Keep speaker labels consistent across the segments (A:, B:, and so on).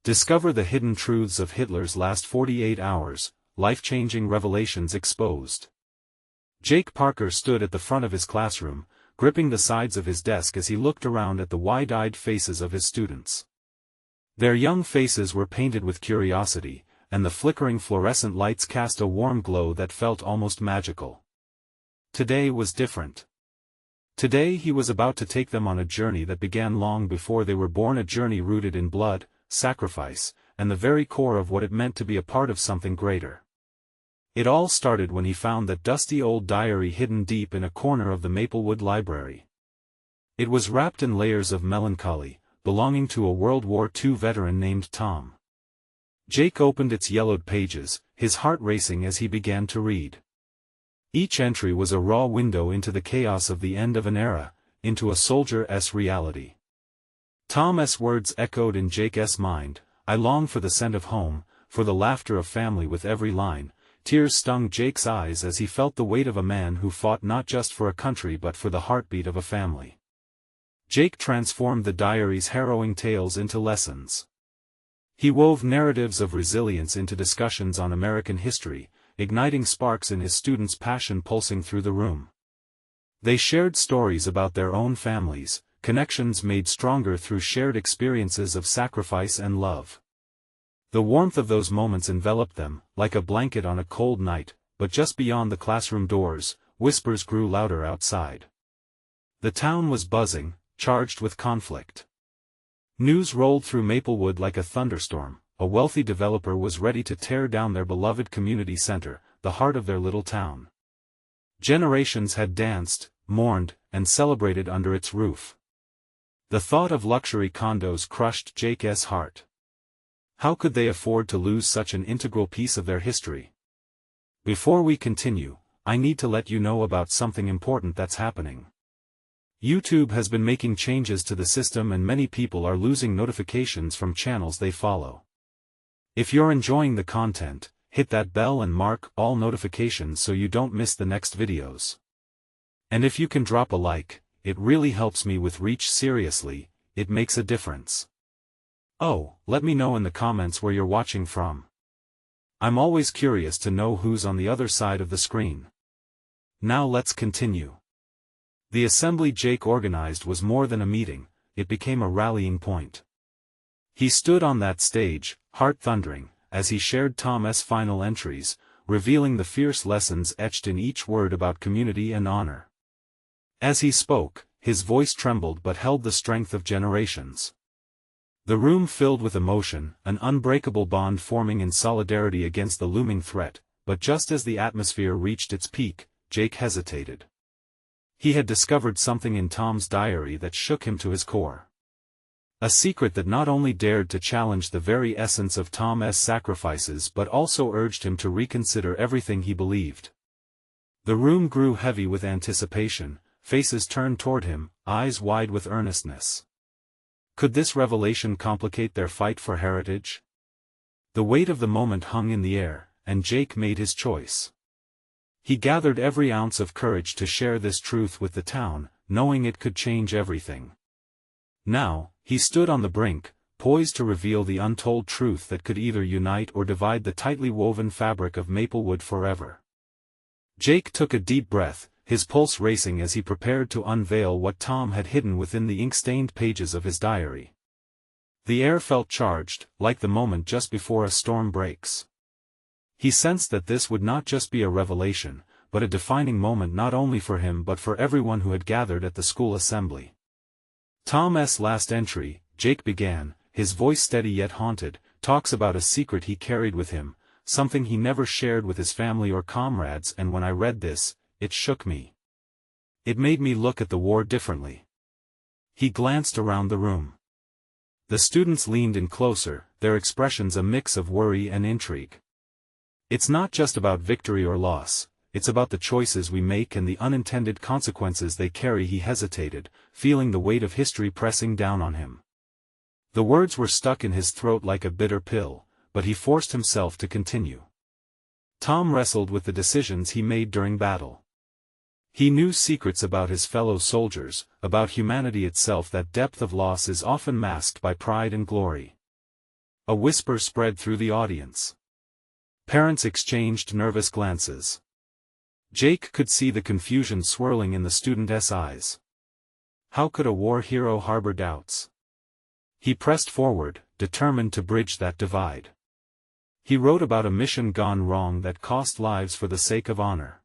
A: Discover the hidden truths of Hitler's last 48 hours, life-changing revelations exposed. Jake Parker stood at the front of his classroom, gripping the sides of his desk as he looked around at the wide-eyed faces of his students. Their young faces were painted with curiosity, and the flickering fluorescent lights cast a warm glow that felt almost magical. Today was different. Today he was about to take them on a journey that began long before they were born, a journey rooted in blood, sacrifice, and the very core of what it meant to be a part of something greater. It all started when he found that dusty old diary hidden deep in a corner of the Maplewood Library. It was wrapped in layers of melancholy, belonging to a World War II veteran named Tom. Jake opened its yellowed pages, his heart racing as he began to read. Each entry was a raw window into the chaos of the end of an era, into a soldier's reality. Tom's words echoed in Jake's mind. I long for the scent of home, for the laughter of family. With every line, tears stung Jake's eyes as he felt the weight of a man who fought not just for a country but for the heartbeat of a family. Jake transformed the diary's harrowing tales into lessons. He wove narratives of resilience into discussions on American history, igniting sparks in his students' passion pulsing through the room. They shared stories about their own families, connections made stronger through shared experiences of sacrifice and love. The warmth of those moments enveloped them, like a blanket on a cold night, but just beyond the classroom doors, whispers grew louder outside. The town was buzzing, charged with conflict. News rolled through Maplewood like a thunderstorm. A wealthy developer was ready to tear down their beloved community center, the heart of their little town. Generations had danced, mourned, and celebrated under its roof. The thought of luxury condos crushed Jake's heart. How could they afford to lose such an integral piece of their history? Before we continue, I need to let you know about something important that's happening. YouTube has been making changes to the system and many people are losing notifications from channels they follow. If you're enjoying the content, hit that bell and mark all notifications so you don't miss the next videos. And if you can drop a like, it really helps me with reach. Seriously, it makes a difference. Oh, let me know in the comments where you're watching from. I'm always curious to know who's on the other side of the screen. Now let's continue. The assembly Jake organized was more than a meeting, it became a rallying point. He stood on that stage, heart thundering, as he shared Tom's final entries, revealing the fierce lessons etched in each word about community and honor. As he spoke, his voice trembled but held the strength of generations. The room filled with emotion, an unbreakable bond forming in solidarity against the looming threat, but just as the atmosphere reached its peak, Jake hesitated. He had discovered something in Tom's diary that shook him to his core. A secret that not only dared to challenge the very essence of Tom's sacrifices but also urged him to reconsider everything he believed. The room grew heavy with anticipation, faces turned toward him, eyes wide with earnestness. Could this revelation complicate their fight for heritage? The weight of the moment hung in the air, and Jake made his choice. He gathered every ounce of courage to share this truth with the town, knowing it could change everything. Now, he stood on the brink, poised to reveal the untold truth that could either unite or divide the tightly woven fabric of Maplewood forever. Jake took a deep breath, his pulse racing as he prepared to unveil what Tom had hidden within the ink-stained pages of his diary. The air felt charged, like the moment just before a storm breaks. He sensed that this would not just be a revelation, but a defining moment not only for him but for everyone who had gathered at the school assembly. Tom's last entry, Jake began, his voice steady yet haunted, talks about a secret he carried with him, something he never shared with his family or comrades, and when I read this, it shook me. It made me look at the war differently. He glanced around the room. The students leaned in closer, their expressions a mix of worry and intrigue. It's not just about victory or loss, it's about the choices we make and the unintended consequences they carry. He hesitated, feeling the weight of history pressing down on him. The words were stuck in his throat like a bitter pill, but he forced himself to continue. Tom wrestled with the decisions he made during battle. He knew secrets about his fellow soldiers, about humanity itself. That depth of loss is often masked by pride and glory. A whisper spread through the audience. Parents exchanged nervous glances. Jake could see the confusion swirling in the student's eyes. How could a war hero harbor doubts? He pressed forward, determined to bridge that divide. He wrote about a mission gone wrong that cost lives for the sake of honor.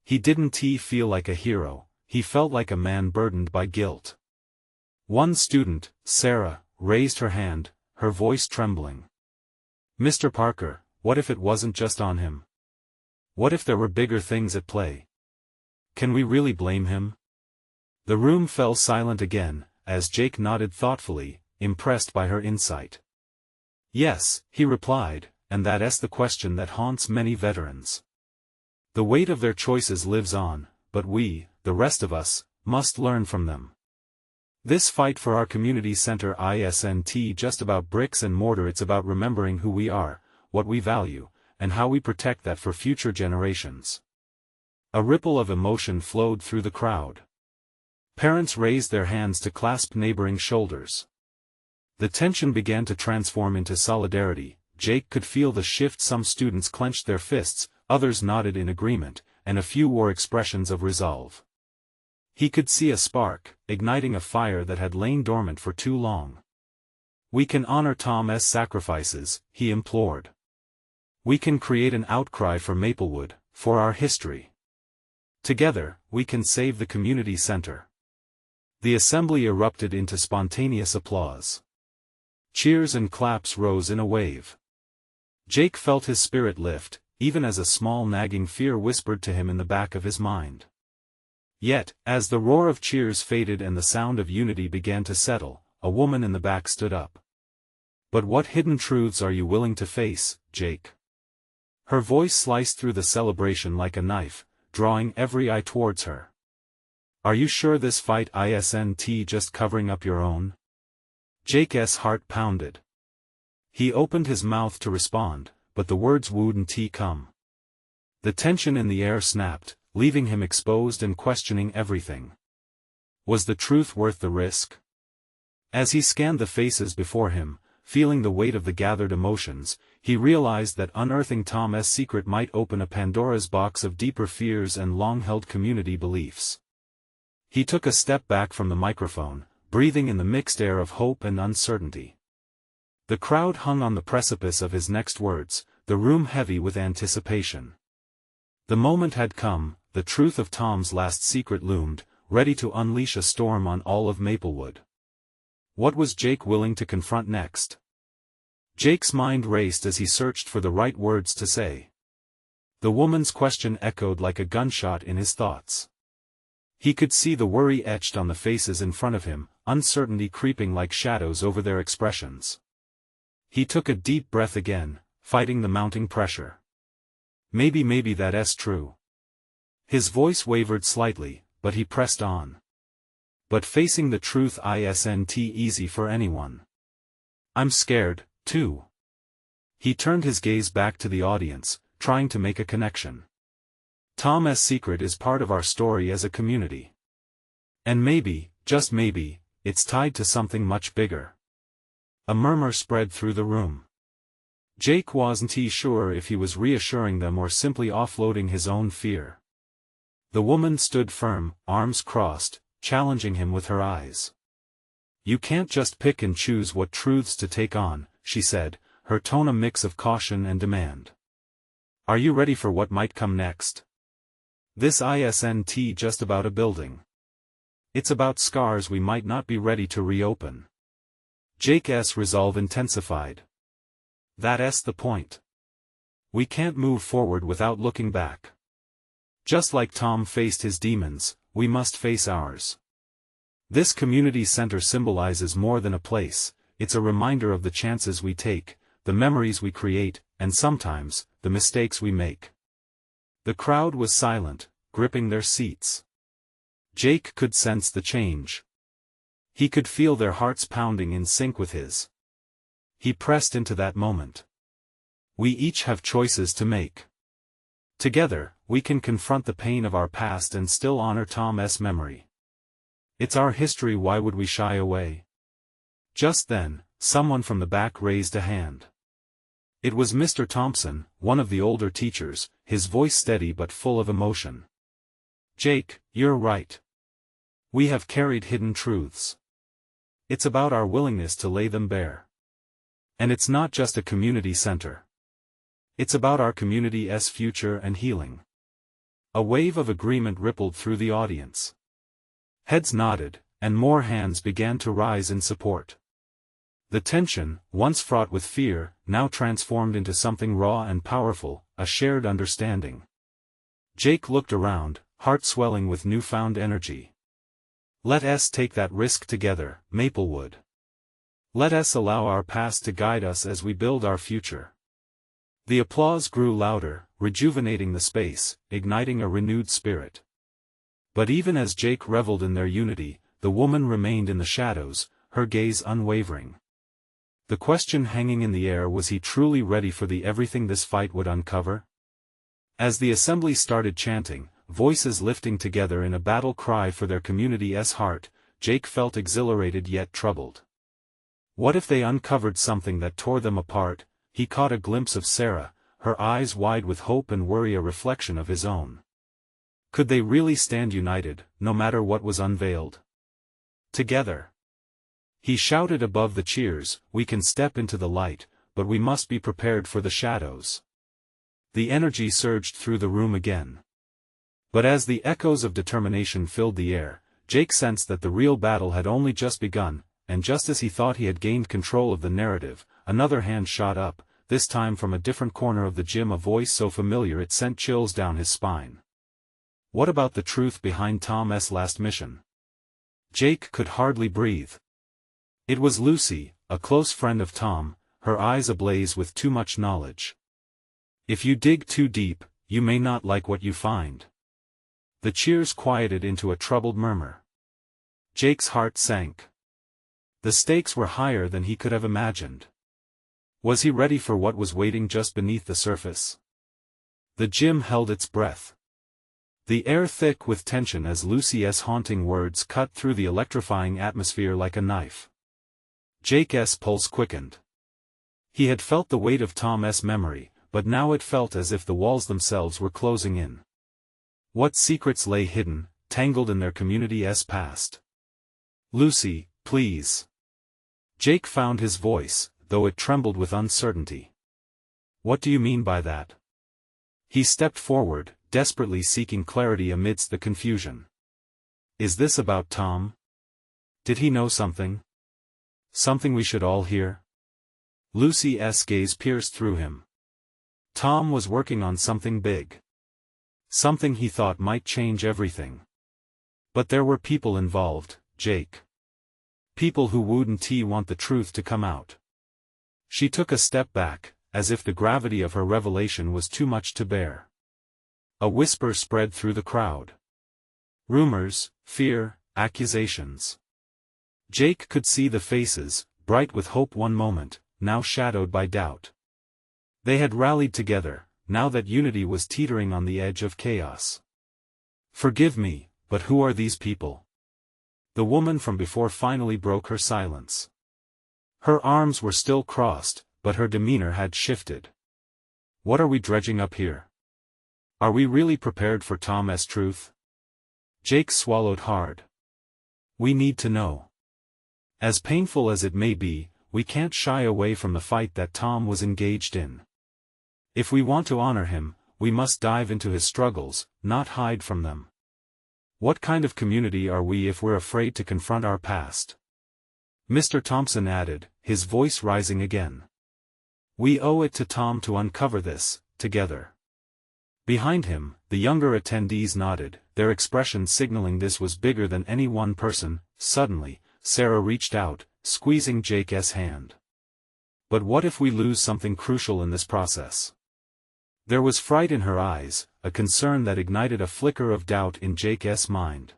A: He didn't feel like a hero, he felt like a man burdened by guilt. One student, Sarah, raised her hand, her voice trembling. "Mr. Parker, what if it wasn't just on him? What if there were bigger things at play? Can we really blame him?" The room fell silent again, as Jake nodded thoughtfully, impressed by her insight. "Yes," he replied, "and that's the question that haunts many veterans. The weight of their choices lives on, but we, the rest of us, must learn from them. This fight for our community center isn't just about bricks and mortar, it's about remembering who we are, what we value, and how we protect that for future generations." A ripple of emotion flowed through the crowd. Parents raised their hands to clasp neighboring shoulders. The tension began to transform into solidarity. Jake could feel the shift. Some students clenched their fists, others nodded in agreement, and a few wore expressions of resolve. He could see a spark, igniting a fire that had lain dormant for too long. "We can honor Tom's sacrifices," he implored. "We can create an outcry for Maplewood, for our history. Together, we can save the community center." The assembly erupted into spontaneous applause. Cheers and claps rose in a wave. Jake felt his spirit lift, even as a small nagging fear whispered to him in the back of his mind. Yet, as the roar of cheers faded and the sound of unity began to settle, a woman in the back stood up. "But what hidden truths are you willing to face, Jake?" Her voice sliced through the celebration like a knife, drawing every eye towards her. "Are you sure this fight isn't just covering up your own?" Jake's heart pounded. He opened his mouth to respond, but the words wouldn't come. The tension in the air snapped, leaving him exposed and questioning everything. Was the truth worth the risk? As he scanned the faces before him, feeling the weight of the gathered emotions, he realized that unearthing Tom's secret might open a Pandora's box of deeper fears and long-held community beliefs. He took a step back from the microphone, breathing in the mixed air of hope and uncertainty. The crowd hung on the precipice of his next words, the room heavy with anticipation. The moment had come, the truth of Tom's last secret loomed, ready to unleash a storm on all of Maplewood. What was Jake willing to confront next? Jake's mind raced as he searched for the right words to say. The woman's question echoed like a gunshot in his thoughts. He could see the worry etched on the faces in front of him, uncertainty creeping like shadows over their expressions. He took a deep breath again, fighting the mounting pressure. Maybe that's true. His voice wavered slightly, but he pressed on. But facing the truth isn't easy for anyone. I'm scared, too. He turned his gaze back to the audience, trying to make a connection. Tom's secret is part of our story as a community. And maybe, just maybe, it's tied to something much bigger. A murmur spread through the room. Jake wasn't sure if he was reassuring them or simply offloading his own fear. The woman stood firm, arms crossed, challenging him with her eyes. You can't just pick and choose what truths to take on, she said, her tone a mix of caution and demand. Are you ready for what might come next? This isn't just about a building. It's about scars we might not be ready to reopen. Jake's resolve intensified. That's the point. We can't move forward without looking back. Just like Tom faced his demons, we must face ours. This community center symbolizes more than a place, it's a reminder of the chances we take, the memories we create, and sometimes, the mistakes we make. The crowd was silent, gripping their seats. Jake could sense the change. He could feel their hearts pounding in sync with his. He pressed into that moment. We each have choices to make. Together, we can confront the pain of our past and still honor Tom's memory. It's our history, why would we shy away? Just then, someone from the back raised a hand. It was Mr. Thompson, one of the older teachers, his voice steady but full of emotion. "Jake, you're right. We have carried hidden truths. It's about our willingness to lay them bare. And it's not just a community center. It's about our community's future and healing." A wave of agreement rippled through the audience. Heads nodded, and more hands began to rise in support. The tension, once fraught with fear, now transformed into something raw and powerful, a shared understanding. Jake looked around, heart swelling with newfound energy. "Let us take that risk together, Maplewood. Let us allow our past to guide us as we build our future." The applause grew louder, rejuvenating the space, igniting a renewed spirit. But even as Jake reveled in their unity, the woman remained in the shadows, her gaze unwavering. The question hanging in the air: was he truly ready for the everything this fight would uncover? As the assembly started chanting, voices lifting together in a battle cry for their community's heart, Jake felt exhilarated yet troubled. What if they uncovered something that tore them apart? He caught a glimpse of Sarah, her eyes wide with hope and worry, a reflection of his own. Could they really stand united, no matter what was unveiled? Together. He shouted above the cheers, "We can step into the light, but we must be prepared for the shadows." The energy surged through the room again. But as the echoes of determination filled the air, Jake sensed that the real battle had only just begun, and just as he thought he had gained control of the narrative, another hand shot up, this time from a different corner of the gym, a voice so familiar it sent chills down his spine. What about the truth behind Tom's last mission? Jake could hardly breathe. It was Lucy, a close friend of Tom, her eyes ablaze with too much knowledge. "If you dig too deep, you may not like what you find." The cheers quieted into a troubled murmur. Jake's heart sank. The stakes were higher than he could have imagined. Was he ready for what was waiting just beneath the surface? The gym held its breath. The air thick with tension as Lucy's haunting words cut through the electrifying atmosphere like a knife. Jake's pulse quickened. He had felt the weight of Tom's memory, but now it felt as if the walls themselves were closing in. What secrets lay hidden, tangled in their community's past? "Lucy, please." Jake found his voice, though it trembled with uncertainty. "What do you mean by that?" He stepped forward, desperately seeking clarity amidst the confusion. "Is this about Tom? Did he know something? Something we should all hear?" Lucy's gaze pierced through him. Tom was working on something big. Something he thought might change everything. But there were people involved, Jake. People who wouldn't want the truth to come out. She took a step back, as if the gravity of her revelation was too much to bear. A whisper spread through the crowd. Rumors, fear, accusations. Jake could see the faces, bright with hope one moment, now shadowed by doubt. They had rallied together, now that unity was teetering on the edge of chaos. "Forgive me, but who are these people?" The woman from before finally broke her silence. Her arms were still crossed, but her demeanor had shifted. "What are we dredging up here? Are we really prepared for Tom's truth?" Jake swallowed hard. "We need to know. As painful as it may be, we can't shy away from the fight that Tom was engaged in. If we want to honor him, we must dive into his struggles, not hide from them. What kind of community are we if we're afraid to confront our past?" Mr. Thompson added, his voice rising again. "We owe it to Tom to uncover this, together." Behind him, the younger attendees nodded, their expressions signaling this was bigger than any one person. Suddenly, Sarah reached out, squeezing Jake's hand. "But what if we lose something crucial in this process?" There was fright in her eyes, a concern that ignited a flicker of doubt in Jake's mind.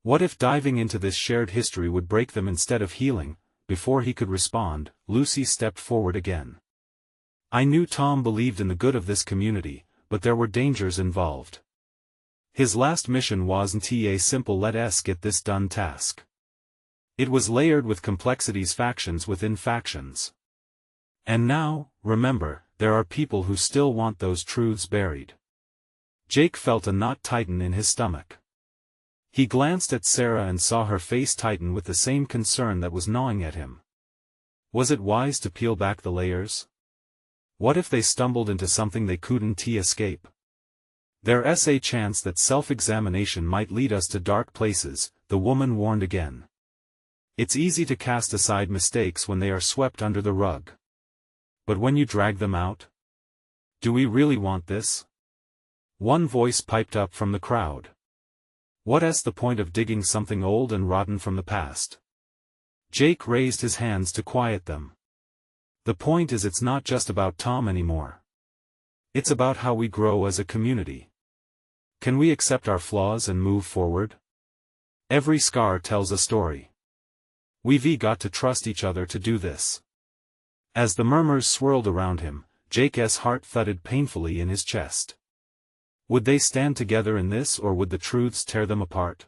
A: What if diving into this shared history would break them instead of healing? Before he could respond, Lucy stepped forward again. "I knew Tom believed in the good of this community, but there were dangers involved. His last mission wasn't a simple "let us get this done" task. It was layered with complexities, factions within factions. And now, remember, there are people who still want those truths buried. Jake felt a knot tighten in his stomach. He glanced at Sarah and saw her face tighten with the same concern that was gnawing at him. Was it wise to peel back the layers? What if they stumbled into something they couldn't escape? There's a chance that self-examination might lead us to dark places, the woman warned again. It's easy to cast aside mistakes when they are swept under the rug. But when you drag them out? Do we really want this? One voice piped up from the crowd. What's the point of digging something old and rotten from the past? Jake raised his hands to quiet them. The point is, it's not just about Tom anymore. It's about how we grow as a community. Can we accept our flaws and move forward? Every scar tells a story. We've got to trust each other to do this. As the murmurs swirled around him, Jake's heart thudded painfully in his chest. Would they stand together in this, or would the truths tear them apart?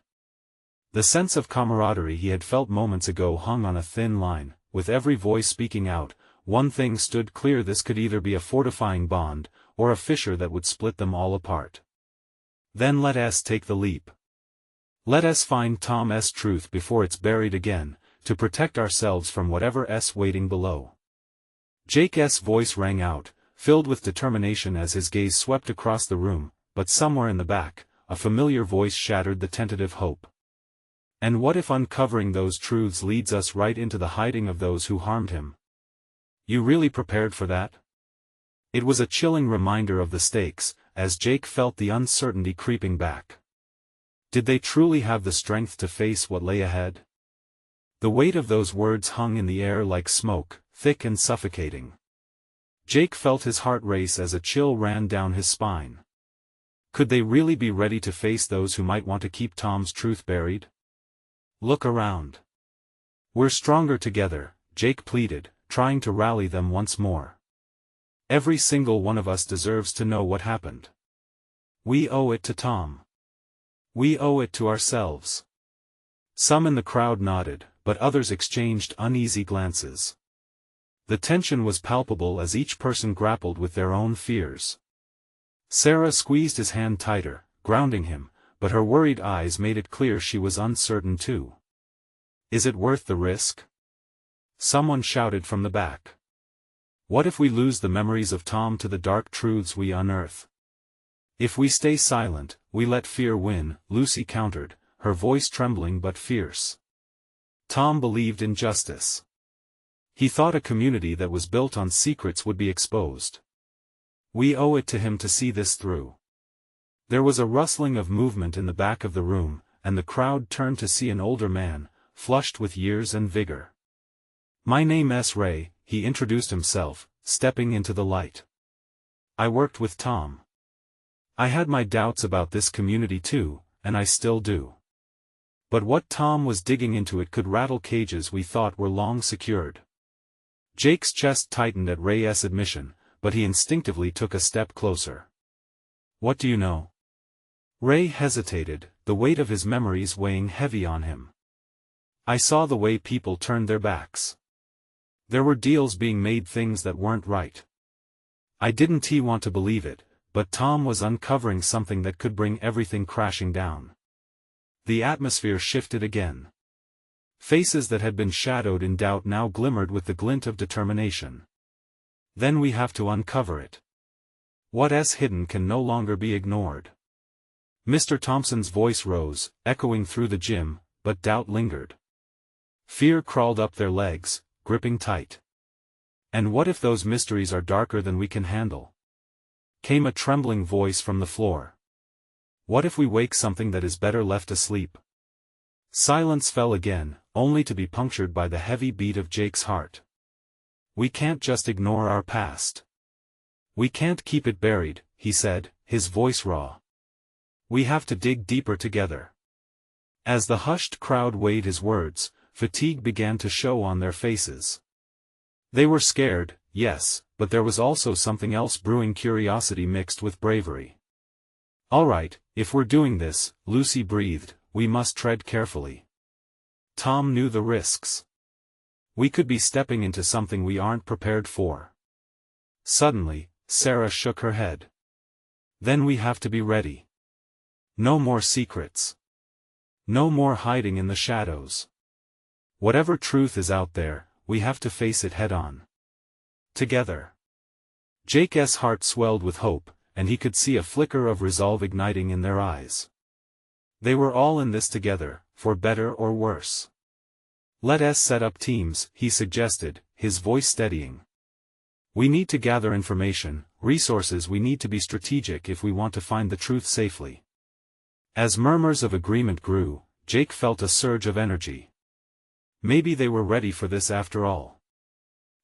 A: The sense of camaraderie he had felt moments ago hung on a thin line. With every voice speaking out, one thing stood clear: this could either be a fortifying bond, or a fissure that would split them all apart. Then let us take the leap. Let us find Tom's truth before it's buried again, to protect ourselves from whatever's waiting below. Jake's voice rang out, filled with determination as his gaze swept across the room, but somewhere in the back, a familiar voice shattered the tentative hope. And what if uncovering those truths leads us right into the hiding of those who harmed him? You really prepared for that? It was a chilling reminder of the stakes, as Jake felt the uncertainty creeping back. Did they truly have the strength to face what lay ahead? The weight of those words hung in the air like smoke, thick and suffocating. Jake felt his heart race as a chill ran down his spine. Could they really be ready to face those who might want to keep Tom's truth buried? Look around. We're stronger together, Jake pleaded, trying to rally them once more. Every single one of us deserves to know what happened. We owe it to Tom. We owe it to ourselves. Some in the crowd nodded, but others exchanged uneasy glances. The tension was palpable as each person grappled with their own fears. Sarah squeezed his hand tighter, grounding him, but her worried eyes made it clear she was uncertain too. Is it worth the risk? Someone shouted from the back. What if we lose the memories of Tom to the dark truths we unearth? If we stay silent, we let fear win, Lucy countered, her voice trembling but fierce. Tom believed in justice. He thought a community that was built on secrets would be exposed. We owe it to him to see this through. There was a rustling of movement in the back of the room, and the crowd turned to see an older man, flushed with years and vigor. My name's Ray, he introduced himself, stepping into the light. I worked with Tom. I had my doubts about this community too, and I still do. But what Tom was digging into, it could rattle cages we thought were long secured. Jake's chest tightened at Ray's admission, but he instinctively took a step closer. What do you know? Ray hesitated, the weight of his memories weighing heavy on him. I saw the way people turned their backs. There were deals being made, things that weren't right. I didn't want to believe it, but Tom was uncovering something that could bring everything crashing down. The atmosphere shifted again. Faces that had been shadowed in doubt now glimmered with the glint of determination. Then we have to uncover it. What's hidden can no longer be ignored. Mr. Thompson's voice rose, echoing through the gym, but doubt lingered. Fear crawled up their legs, gripping tight. And what if those mysteries are darker than we can handle? Came a trembling voice from the floor. What if we wake something that is better left asleep? Silence fell again, only to be punctured by the heavy beat of Jake's heart. We can't just ignore our past. We can't keep it buried, he said, his voice raw. We have to dig deeper together. As the hushed crowd weighed his words, fatigue began to show on their faces. They were scared, yes, but there was also something else brewing, curiosity mixed with bravery. All right, if we're doing this, Lucy breathed, we must tread carefully. Tom knew the risks. We could be stepping into something we aren't prepared for. Suddenly, Sarah shook her head. Then we have to be ready. No more secrets. No more hiding in the shadows. Whatever truth is out there, we have to face it head-on. Together. Jake's heart swelled with hope, and he could see a flicker of resolve igniting in their eyes. They were all in this together, for better or worse. Let us set up teams, he suggested, his voice steadying. We need to gather information, resources. We need to be strategic if we want to find the truth safely. As murmurs of agreement grew, Jake felt a surge of energy. Maybe they were ready for this after all.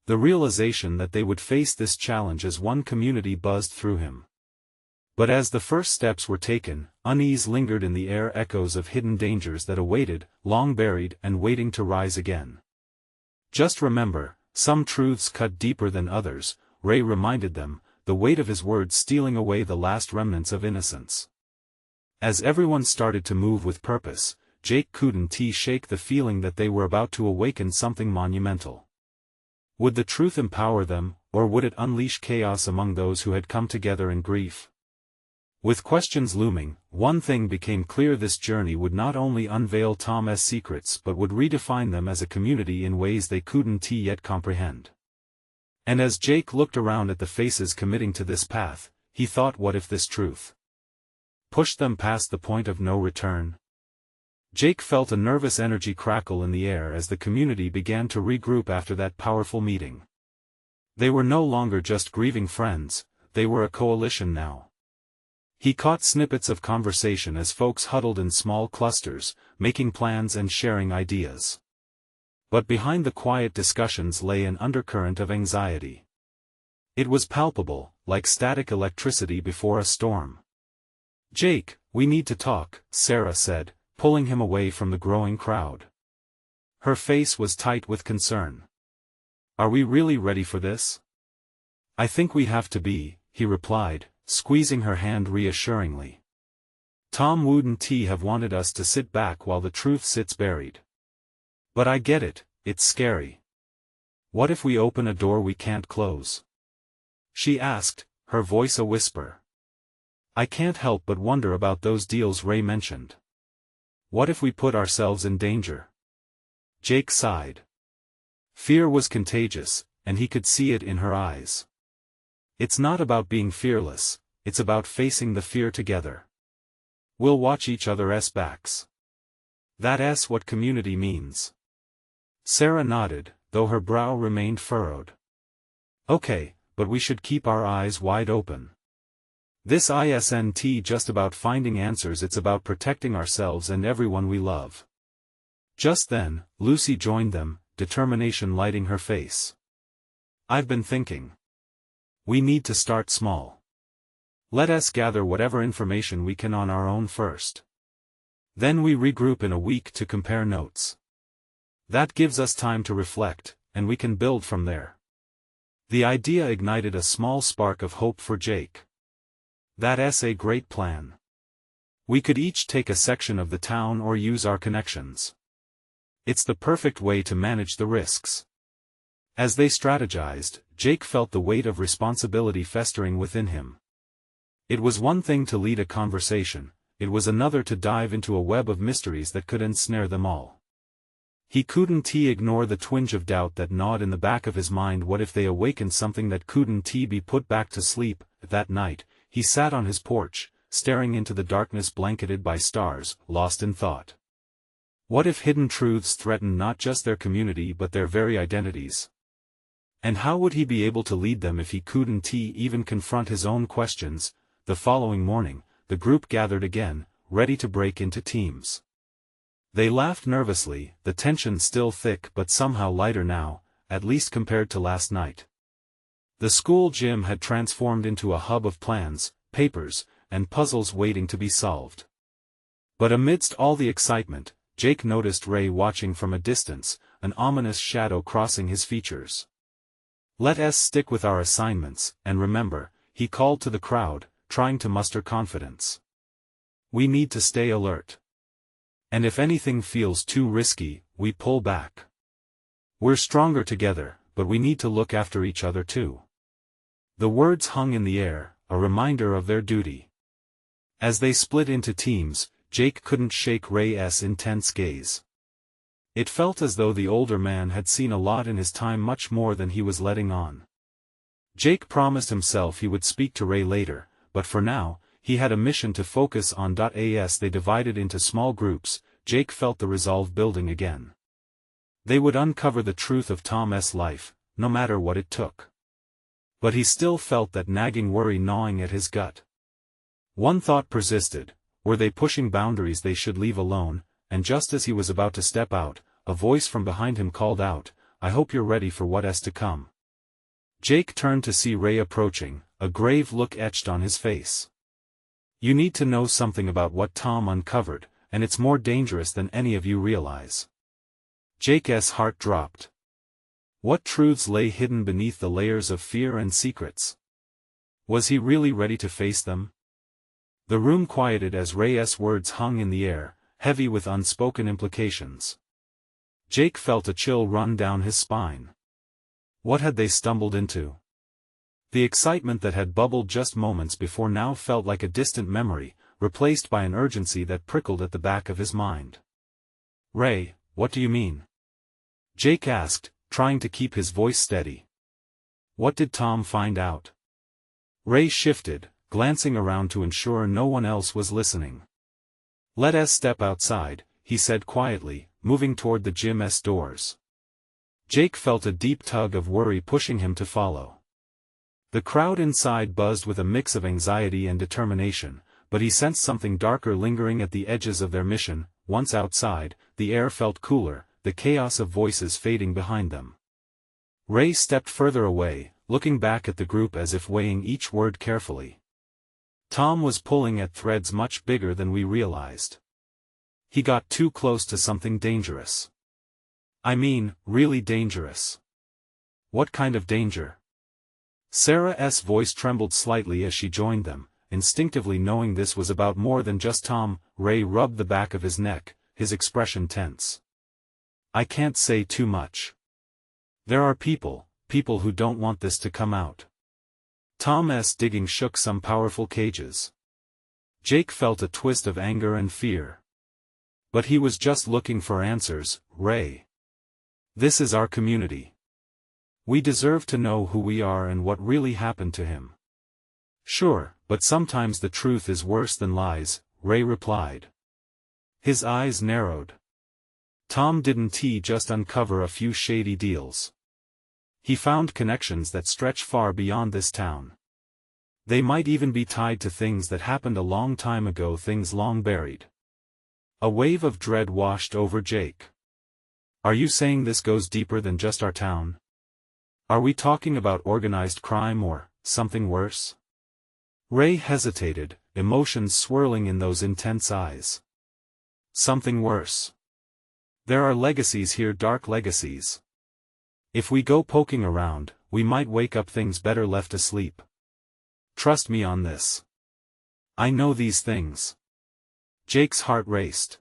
A: The realization that they would face this challenge as one community buzzed through him. But as the first steps were taken, unease lingered in the air, echoes of hidden dangers that awaited, long buried and waiting to rise again. Just remember, some truths cut deeper than others, Ray reminded them, the weight of his words stealing away the last remnants of innocence. As everyone started to move with purpose, Jake couldn't shake the feeling that they were about to awaken something monumental. Would the truth empower them, or would it unleash chaos among those who had come together in grief? With questions looming, one thing became clear: this journey would not only unveil Tom's secrets but would redefine them as a community in ways they couldn't yet comprehend. And as Jake looked around at the faces committing to this path, he thought, what if this truth pushed them past the point of no return? Jake felt a nervous energy crackle in the air as the community began to regroup after that powerful meeting. They were no longer just grieving friends, they were a coalition now. He caught snippets of conversation as folks huddled in small clusters, making plans and sharing ideas. But behind the quiet discussions lay an undercurrent of anxiety. It was palpable, like static electricity before a storm. "Jake, we need to talk," Sarah said, pulling him away from the growing crowd. Her face was tight with concern. "Are we really ready for this?" "I think we have to be," he replied, squeezing her hand reassuringly. "Tom wouldn't have wanted us to sit back while the truth sits buried. But I get it, it's scary. What if we open a door we can't close?" she asked, her voice a whisper. "I can't help but wonder about those deals Ray mentioned. What if we put ourselves in danger?" Jake sighed. Fear was contagious, and he could see it in her eyes. It's not about being fearless, it's about facing the fear together. We'll watch each other's backs. That's what community means. Sarah nodded, though her brow remained furrowed. "Okay, but we should keep our eyes wide open. This isn't just about finding answers, it's about protecting ourselves and everyone we love." Just then, Lucy joined them, determination lighting her face. "I've been thinking. We need to start small. Let us gather whatever information we can on our own first. Then we regroup in a week to compare notes. That gives us time to reflect, and we can build from there." The idea ignited a small spark of hope for Jake. "That's a great plan. We could each take a section of the town or use our connections. It's the perfect way to manage the risks." As they strategized, Jake felt the weight of responsibility festering within him. It was one thing to lead a conversation, it was another to dive into a web of mysteries that could ensnare them all. He couldn't ignore the twinge of doubt that gnawed in the back of his mind. What if they awakened something that couldn't be put back to sleep? That night, he sat on his porch, staring into the darkness blanketed by stars, lost in thought. What if hidden truths threatened not just their community but their very identities? And how would he be able to lead them if he couldn't even confront his own questions? The following morning, the group gathered again, ready to break into teams. They laughed nervously, the tension still thick but somehow lighter now, at least compared to last night. The school gym had transformed into a hub of plans, papers, and puzzles waiting to be solved. But amidst all the excitement, Jake noticed Ray watching from a distance, an ominous shadow crossing his features. "Let us stick with our assignments, and remember," he called to the crowd, trying to muster confidence. "We need to stay alert. And if anything feels too risky, we pull back. We're stronger together, but we need to look after each other too. The words hung in the air, a reminder of their duty. As they split into teams, Jake couldn't shake Ray's intense gaze. It felt as though the older man had seen a lot in his time, much more than he was letting on. Jake promised himself he would speak to Ray later, but for now, he had a mission to focus on. As they divided into small groups, Jake felt the resolve building again. They would uncover the truth of Tom's life, no matter what it took. But he still felt that nagging worry gnawing at his gut. One thought persisted: were they pushing boundaries they should leave alone? And just as he was about to step out, a voice from behind him called out, "I hope you're ready for what's to come." Jake turned to see Ray approaching, a grave look etched on his face. "You need to know something about what Tom uncovered, and it's more dangerous than any of you realize." Jake's heart dropped. What truths lay hidden beneath the layers of fear and secrets? Was he really ready to face them? The room quieted as Ray's words hung in the air, heavy with unspoken implications. Jake felt a chill run down his spine. What had they stumbled into? The excitement that had bubbled just moments before now felt like a distant memory, replaced by an urgency that prickled at the back of his mind. "Ray, what do you mean?" Jake asked, trying to keep his voice steady. "What did Tom find out?" Ray shifted, glancing around to ensure no one else was listening. "Let us step outside," he said quietly, moving toward the gym's doors. Jake felt a deep tug of worry pushing him to follow. The crowd inside buzzed with a mix of anxiety and determination, but he sensed something darker lingering at the edges of their mission. Once outside, the air felt cooler, the chaos of voices fading behind them. Ray stepped further away, looking back at the group as if weighing each word carefully. "Tom was pulling at threads much bigger than we realized. He got too close to something dangerous. I mean, really dangerous." "What kind of danger?" Sarah's voice trembled slightly as she joined them, instinctively knowing this was about more than just Tom. Ray rubbed the back of his neck, his expression tense. "I can't say too much. There are people who don't want this to come out." Tom's digging shook some powerful cages. Jake felt a twist of anger and fear. But he was just looking for answers. "Ray. This is our community. We deserve to know who we are and what really happened to him." "Sure, but sometimes the truth is worse than lies," Ray replied. His eyes narrowed. Tom didn't just uncover a few shady deals. He found connections that stretch far beyond this town. They might even be tied to things that happened a long time ago, things long buried. A wave of dread washed over Jake. "Are you saying this goes deeper than just our town? Are we talking about organized crime or something worse?" Ray hesitated, emotions swirling in those intense eyes. "Something worse. There are legacies here, dark legacies. If we go poking around, we might wake up things better left asleep. Trust me on this. I know these things." Jake's heart raced.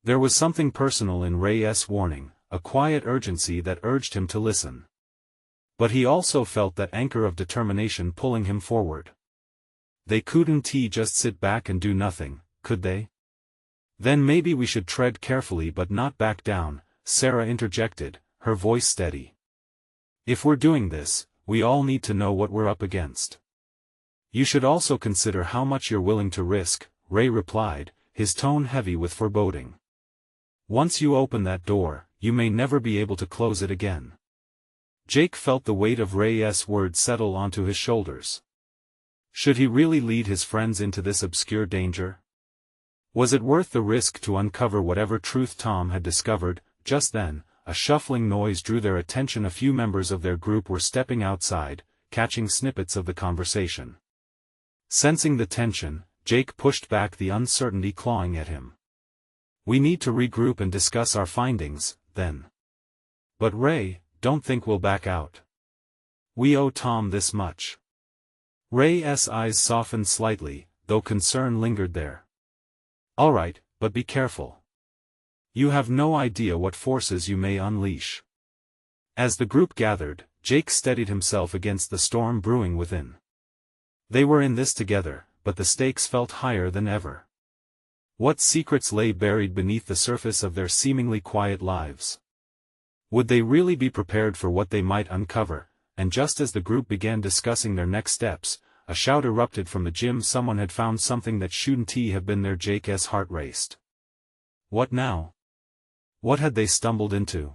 A: There was something personal in Ray's warning, a quiet urgency that urged him to listen. But he also felt that anchor of determination pulling him forward. They couldn't just sit back and do nothing, could they? "Then maybe we should tread carefully but not back down," Sarah interjected, her voice steady. "If we're doing this, we all need to know what we're up against." "You should also consider how much you're willing to risk," Ray replied, his tone heavy with foreboding. "Once you open that door, you may never be able to close it again." Jake felt the weight of Ray's words settle onto his shoulders. Should he really lead his friends into this obscure danger? Was it worth the risk to uncover whatever truth Tom had discovered? Just then, a shuffling noise drew their attention. A few members of their group were stepping outside, catching snippets of the conversation. Sensing the tension, Jake pushed back the uncertainty clawing at him. "We need to regroup and discuss our findings, then." "But Ray, don't think we'll back out. We owe Tom this much." Ray's eyes softened slightly, though concern lingered there. "All right, but be careful. You have no idea what forces you may unleash. As the group gathered, Jake steadied himself against the storm brewing within. They were in this together, but the stakes felt higher than ever. What secrets lay buried beneath the surface of their seemingly quiet lives? Would they really be prepared for what they might uncover? And just as the group began discussing their next steps, a shout erupted from the gym. Someone had found something that shouldn't have been there. Jake's heart raced. What now? What had they stumbled into?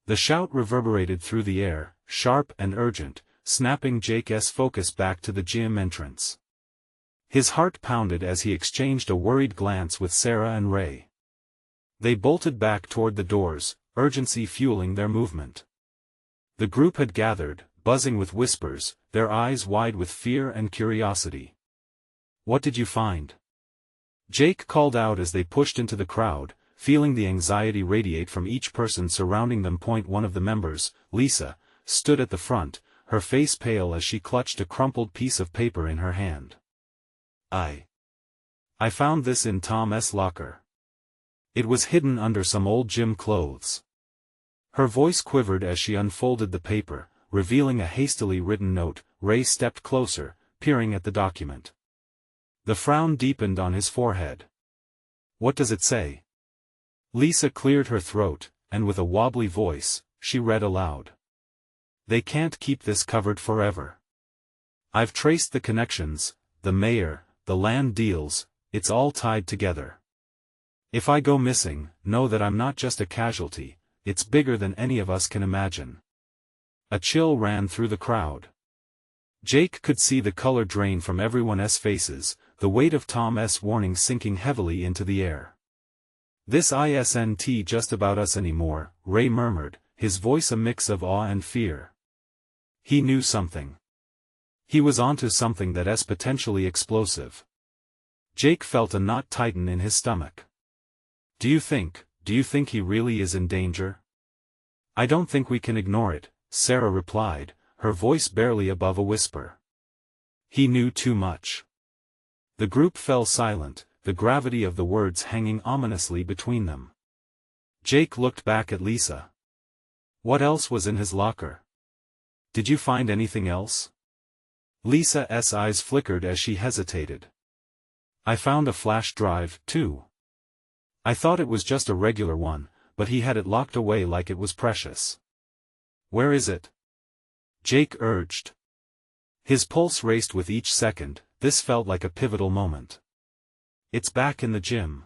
A: The shout reverberated through the air, sharp and urgent, snapping Jake's focus back to the gym entrance. His heart pounded as he exchanged a worried glance with Sarah and Ray. They bolted back toward the doors, urgency fueling their movement. The group had gathered, buzzing with whispers, their eyes wide with fear and curiosity. What did you find? Jake called out as they pushed into the crowd, feeling the anxiety radiate from each person surrounding them. One of the members, Lisa, stood at the front, her face pale as she clutched a crumpled piece of paper in her hand. I found this in Tom's locker. It was hidden under some old gym clothes. Her voice quivered as she unfolded the paper, revealing a hastily written note. Ray stepped closer, peering at the document. The frown deepened on his forehead. What does it say? Lisa cleared her throat, and with a wobbly voice, she read aloud. They can't keep this covered forever. I've traced the connections, the mayor, the land deals, it's all tied together. If I go missing, know that I'm not just a casualty, it's bigger than any of us can imagine. A chill ran through the crowd. Jake could see the color drain from everyone's faces, the weight of Tom's warning sinking heavily into the air. This isn't just about us anymore, Ray murmured, his voice a mix of awe and fear. He knew something. He was onto something that's potentially explosive. Jake felt a knot tighten in his stomach. Do you think he really is in danger? I don't think we can ignore it, Sarah replied, her voice barely above a whisper. He knew too much. The group fell silent, the gravity of the words hanging ominously between them. Jake looked back at Lisa. What else was in his locker? Did you find anything else? Lisa's eyes flickered as she hesitated. I found a flash drive, too. I thought it was just a regular one, but he had it locked away like it was precious. Where is it? Jake urged. His pulse raced with each second. This felt like a pivotal moment. It's back in the gym.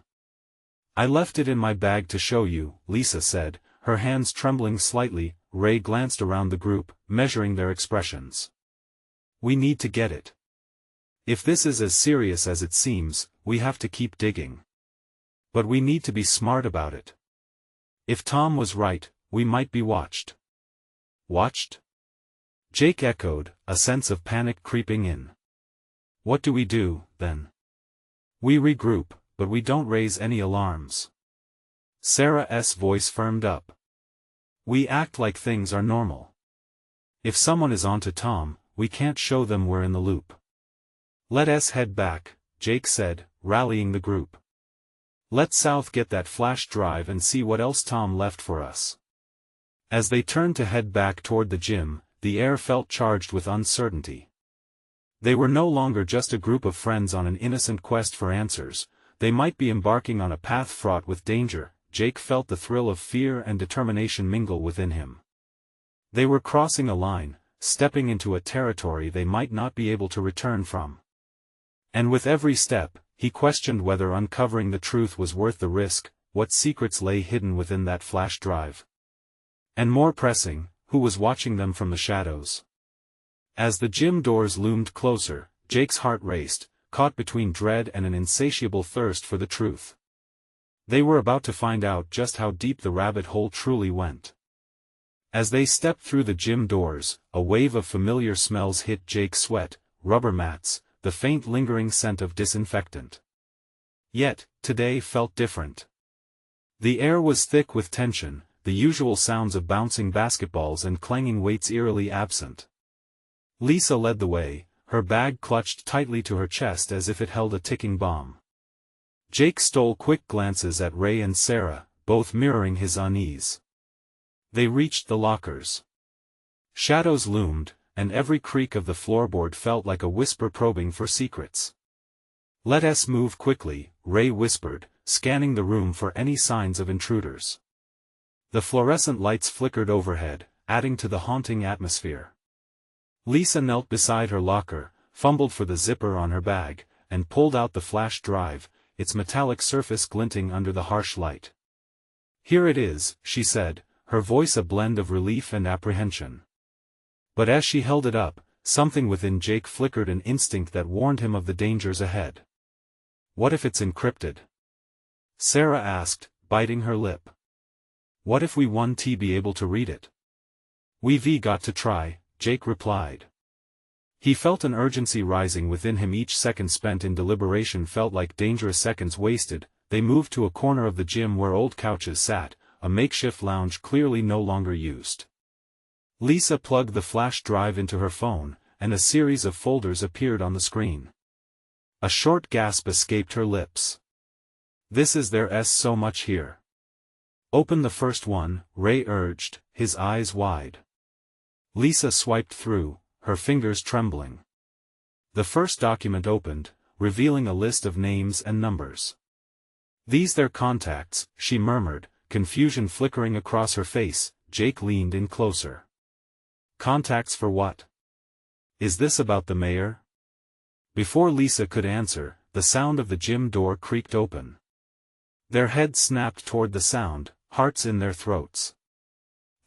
A: I left it in my bag to show you, Lisa said, her hands trembling slightly. Ray glanced around the group, measuring their expressions. We need to get it. If this is as serious as it seems, we have to keep digging. But we need to be smart about it. If Tom was right, we might be watched. Watched? Jake echoed, a sense of panic creeping in. What do we do, then? We regroup, but we don't raise any alarms. Sarah's voice firmed up. We act like things are normal. If someone is onto Tom, we can't show them we're in the loop. Let us head back, Jake said, rallying the group. Let South get that flash drive and see what else Tom left for us. As they turned to head back toward the gym, the air felt charged with uncertainty. They were no longer just a group of friends on an innocent quest for answers, they might be embarking on a path fraught with danger. Jake felt the thrill of fear and determination mingle within him. They were crossing a line, stepping into a territory they might not be able to return from. And with every step, he questioned whether uncovering the truth was worth the risk, what secrets lay hidden within that flash drive. And more pressing, who was watching them from the shadows? As the gym doors loomed closer, Jake's heart raced, caught between dread and an insatiable thirst for the truth. They were about to find out just how deep the rabbit hole truly went. As they stepped through the gym doors, a wave of familiar smells hit Jake's: sweat, rubber mats, the faint lingering scent of disinfectant. Yet, today felt different. The air was thick with tension, the usual sounds of bouncing basketballs and clanging weights eerily absent. Lisa led the way, her bag clutched tightly to her chest as if it held a ticking bomb. Jake stole quick glances at Ray and Sarah, both mirroring his unease. They reached the lockers. Shadows loomed, and every creak of the floorboard felt like a whisper probing for secrets. "Let us move quickly," Ray whispered, scanning the room for any signs of intruders. The fluorescent lights flickered overhead, adding to the haunting atmosphere. Lisa knelt beside her locker, fumbled for the zipper on her bag, and pulled out the flash drive, its metallic surface glinting under the harsh light. "Here it is," she said, her voice a blend of relief and apprehension. But as she held it up, something within Jake flickered an instinct that warned him of the dangers ahead. "What if it's encrypted?" Sarah asked, biting her lip. "What if we won't be able to read it?" "We've got to try," Jake replied. He felt an urgency rising within him. Each second spent in deliberation felt like dangerous seconds wasted. They moved to a corner of the gym where old couches sat, a makeshift lounge clearly no longer used. Lisa plugged the flash drive into her phone, and a series of folders appeared on the screen. A short gasp escaped her lips. "This is there's so much here." "Open the first one," Ray urged, his eyes wide. Lisa swiped through, her fingers trembling. The first document opened, revealing a list of names and numbers. "These their contacts," she murmured, confusion flickering across her face. Jake leaned in closer. "Contacts for what? Is this about the mayor?" Before Lisa could answer, the sound of the gym door creaked open. Their heads snapped toward the sound, hearts in their throats.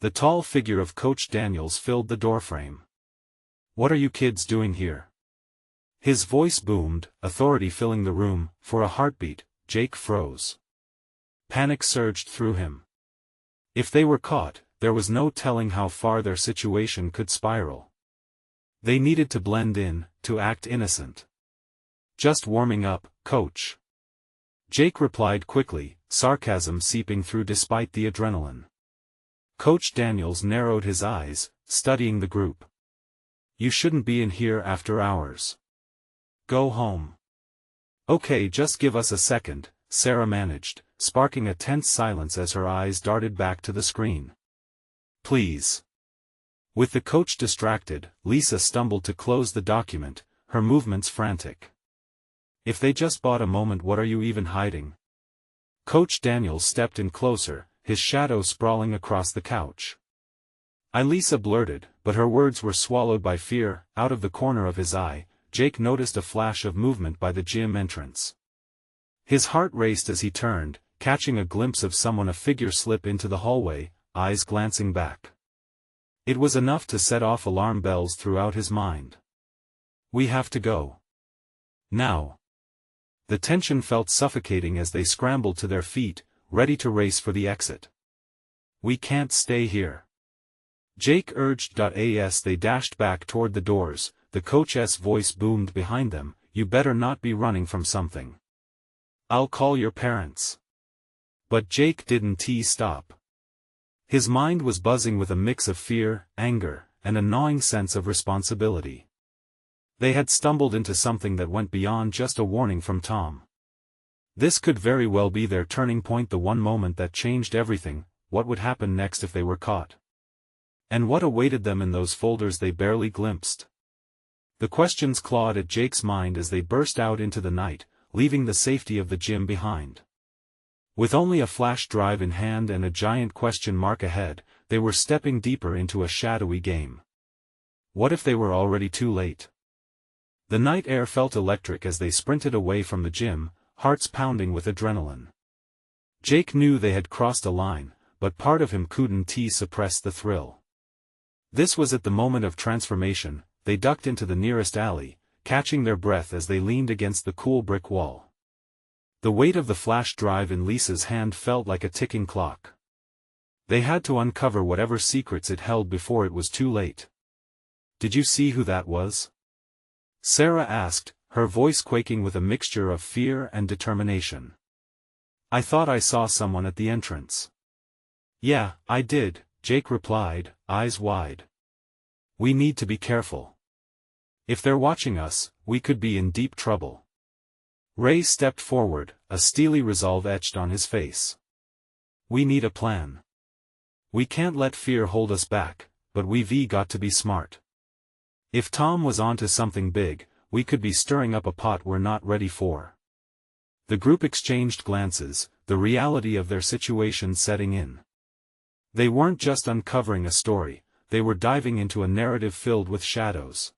A: The tall figure of Coach Daniels filled the doorframe. "What are you kids doing here?" His voice boomed, authority filling the room. For a heartbeat, Jake froze. Panic surged through him. If they were caught, there was no telling how far their situation could spiral. They needed to blend in, to act innocent. "Just warming up, Coach." Jake replied quickly, sarcasm seeping through despite the adrenaline. Coach Daniels narrowed his eyes, studying the group. "You shouldn't be in here after hours. Go home." "Okay, just give us a second," Sarah managed, sparking a tense silence as her eyes darted back to the screen. "Please." With the coach distracted, Lisa stumbled to close the document, her movements frantic. "If they just bought a moment, what are you even hiding?" Coach Daniels stepped in closer, his shadow sprawling across the couch. Lisa blurted, but her words were swallowed by fear. Out of the corner of his eye, Jake noticed a flash of movement by the gym entrance. His heart raced as he turned, catching a glimpse of someone, a figure slip into the hallway, eyes glancing back. It was enough to set off alarm bells throughout his mind. "We have to go. Now." The tension felt suffocating as they scrambled to their feet, ready to race for the exit. "We can't stay here," Jake urged. As they dashed back toward the doors, the coach's voice boomed behind them, "You better not be running from something. I'll call your parents." But Jake didn't stop. His mind was buzzing with a mix of fear, anger, and a gnawing sense of responsibility. They had stumbled into something that went beyond just a warning from Tom. This could very well be their turning point, the one moment that changed everything. What would happen next if they were caught? And what awaited them in those folders they barely glimpsed? The questions clawed at Jake's mind as they burst out into the night, leaving the safety of the gym behind. With only a flash drive in hand and a giant question mark ahead, they were stepping deeper into a shadowy game. What if they were already too late? The night air felt electric as they sprinted away from the gym, hearts pounding with adrenaline. Jake knew they had crossed a line, but part of him couldn't suppress the thrill. This was at the moment of transformation. They ducked into the nearest alley, catching their breath as they leaned against the cool brick wall. The weight of the flash drive in Lisa's hand felt like a ticking clock. They had to uncover whatever secrets it held before it was too late. "Did you see who that was?" Sarah asked, her voice quaking with a mixture of fear and determination. "I thought I saw someone at the entrance." "Yeah, I did," Jake replied, eyes wide. "We need to be careful. If they're watching us, we could be in deep trouble." Ray stepped forward, a steely resolve etched on his face. We need a plan. We can't let fear hold us back, but we've got to be smart. If Tom was onto something big, we could be stirring up a pot we're not ready for. The group exchanged glances, the reality of their situation setting in. They weren't just uncovering a story, they were diving into a narrative filled with shadows.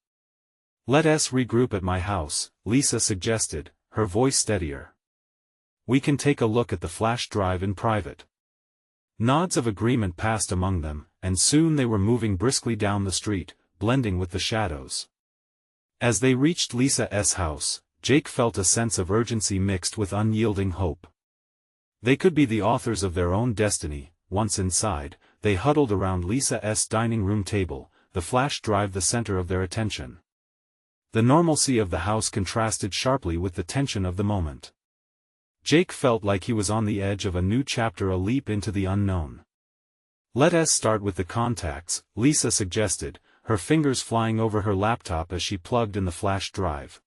A: "Let us regroup at my house," Lisa suggested, her voice steadier. "We can take a look at the flash drive in private." Nods of agreement passed among them, and soon they were moving briskly down the street, blending with the shadows. As they reached Lisa's house, Jake felt a sense of urgency mixed with unyielding hope. They could be the authors of their own destiny. Once inside, they huddled around Lisa's dining room table, the flash drive the center of their attention. The normalcy of the house contrasted sharply with the tension of the moment. Jake felt like he was on the edge of a new chapter, a leap into the unknown. "Let us start with the contacts," Lisa suggested, her fingers flying over her laptop as she plugged in the flash drive.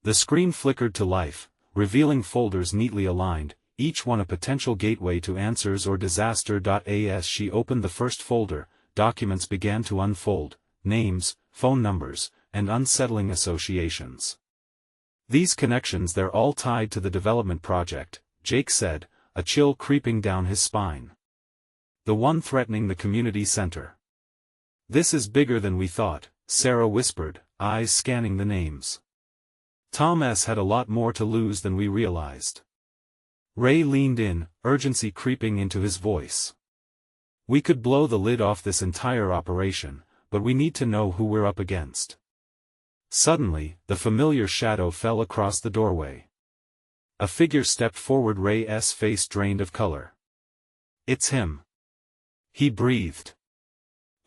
A: The screen flickered to life, revealing folders neatly aligned, each one a potential gateway to answers or disaster. As she opened the first folder, documents began to unfold, names, phone numbers, and unsettling associations. "These connections, they're all tied to the development project," Jake said, a chill creeping down his spine. "The one threatening the community center." "This is bigger than we thought," Sarah whispered, eyes scanning the names. "Tom S. had a lot more to lose than we realized." Ray leaned in, urgency creeping into his voice. "We could blow the lid off this entire operation, but we need to know who we're up against." Suddenly, the familiar shadow fell across the doorway. A figure stepped forward, Ray's face drained of color. "It's him." He breathed.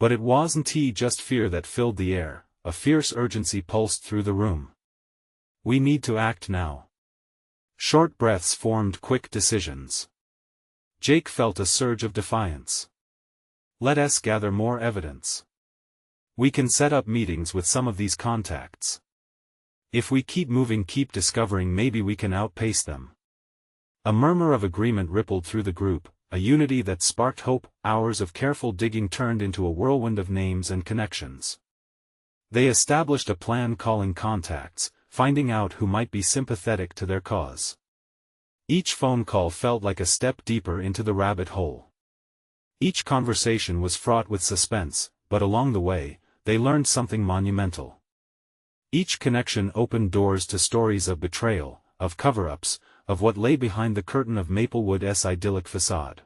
A: But it wasn't just fear that filled the air, a fierce urgency pulsed through the room. "We need to act now." Short breaths formed quick decisions. Jake felt a surge of defiance. "Let us gather more evidence. We can set up meetings with some of these contacts. If we keep moving, keep discovering, maybe we can outpace them." A murmur of agreement rippled through the group, a unity that sparked hope. Hours of careful digging turned into a whirlwind of names and connections. They established a plan, calling contacts, finding out who might be sympathetic to their cause. Each phone call felt like a step deeper into the rabbit hole. Each conversation was fraught with suspense, but along the way, they learned something monumental. Each connection opened doors to stories of betrayal, of cover-ups, of what lay behind the curtain of Maplewood's idyllic facade.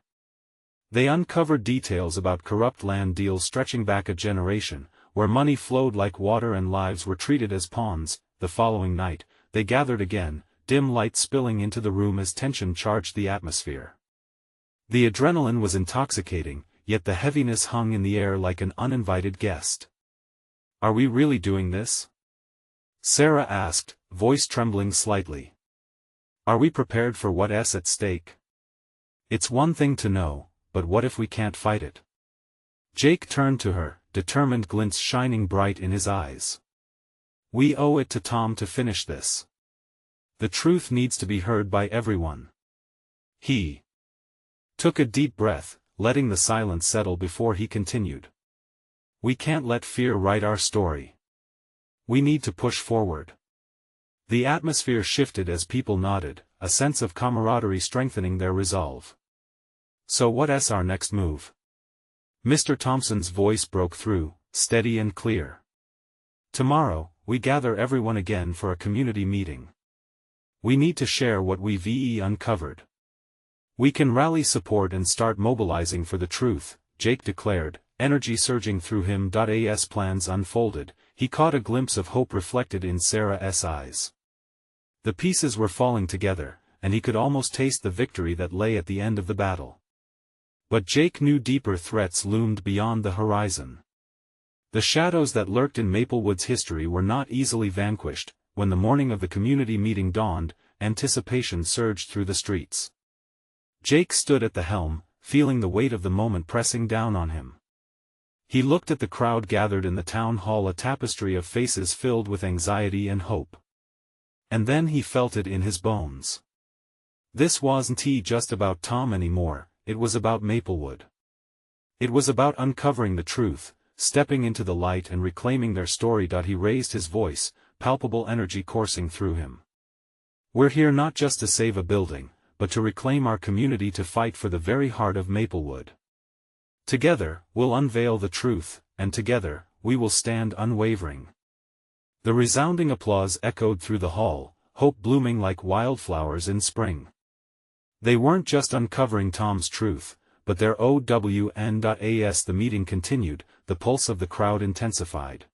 A: They uncovered details about corrupt land deals stretching back a generation, where money flowed like water and lives were treated as pawns. The following night, they gathered again, dim light spilling into the room as tension charged the atmosphere. The adrenaline was intoxicating, yet the heaviness hung in the air like an uninvited guest. "Are we really doing this?" Sarah asked, voice trembling slightly. "Are we prepared for what's at stake? It's one thing to know, but what if we can't fight it?" Jake turned to her, determined glints shining bright in his eyes. "We owe it to Tom to finish this. The truth needs to be heard by everyone." He took a deep breath, letting the silence settle before he continued. "We can't let fear write our story. We need to push forward." The atmosphere shifted as people nodded, a sense of camaraderie strengthening their resolve. "So what's our next move?" Mr. Thompson's voice broke through, steady and clear. "Tomorrow, we gather everyone again for a community meeting. We need to share what we've uncovered. We can rally support and start mobilizing for the truth," Jake declared, energy surging through him. As plans unfolded, he caught a glimpse of hope reflected in Sarah's eyes. The pieces were falling together, and he could almost taste the victory that lay at the end of the battle. But Jake knew deeper threats loomed beyond the horizon. The shadows that lurked in Maplewood's history were not easily vanquished. When the morning of the community meeting dawned, anticipation surged through the streets. Jake stood at the helm, feeling the weight of the moment pressing down on him. He looked at the crowd gathered in the town hall, a tapestry of faces filled with anxiety and hope. And then he felt it in his bones. This wasn't just about Tom anymore, it was about Maplewood. It was about uncovering the truth, stepping into the light and reclaiming their story. He raised his voice, palpable energy coursing through him. We're here not just to save a building, but to reclaim our community, to fight for the very heart of Maplewood. Together, we'll unveil the truth, and together, we will stand unwavering. The resounding applause echoed through the hall, hope blooming like wildflowers in spring. They weren't just uncovering Tom's truth, but their OWN.AS. The meeting continued, the pulse of the crowd intensified.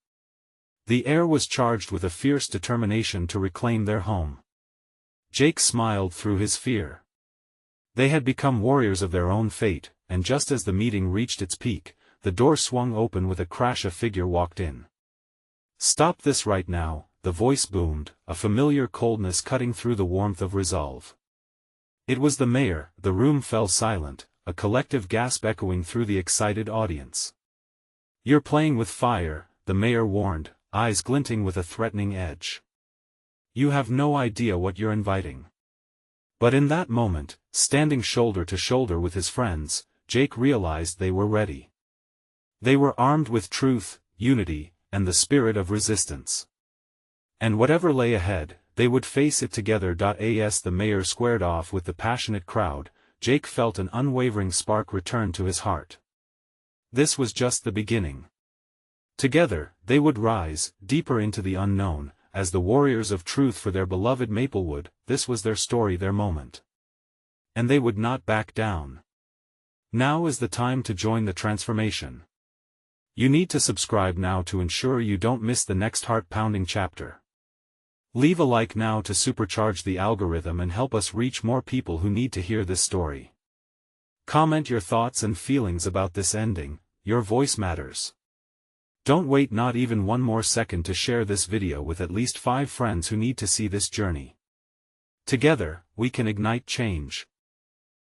A: The air was charged with a fierce determination to reclaim their home. Jake smiled through his fear. They had become warriors of their own fate, and just as the meeting reached its peak, the door swung open with a crash. A figure walked in. "Stop this right now," the voice boomed, a familiar coldness cutting through the warmth of resolve. It was the mayor. The room fell silent, a collective gasp echoing through the excited audience. "You're playing with fire," the mayor warned, eyes glinting with a threatening edge. "You have no idea what you're inviting." But in that moment, standing shoulder to shoulder with his friends, Jake realized they were ready. They were armed with truth, unity, and the spirit of resistance. And whatever lay ahead, they would face it together. As the mayor squared off with the passionate crowd, Jake felt an unwavering spark return to his heart. This was just the beginning. Together, they would rise, deeper into the unknown, as the warriors of truth for their beloved Maplewood. This was their story, their moment. And they would not back down. Now is the time to join the transformation. You need to subscribe now to ensure you don't miss the next heart-pounding chapter. Leave a like now to supercharge the algorithm and help us reach more people who need to hear this story. Comment your thoughts and feelings about this ending. Your voice matters. Don't wait not even one more second to share this video with at least 5 friends who need to see this journey. Together, we can ignite change.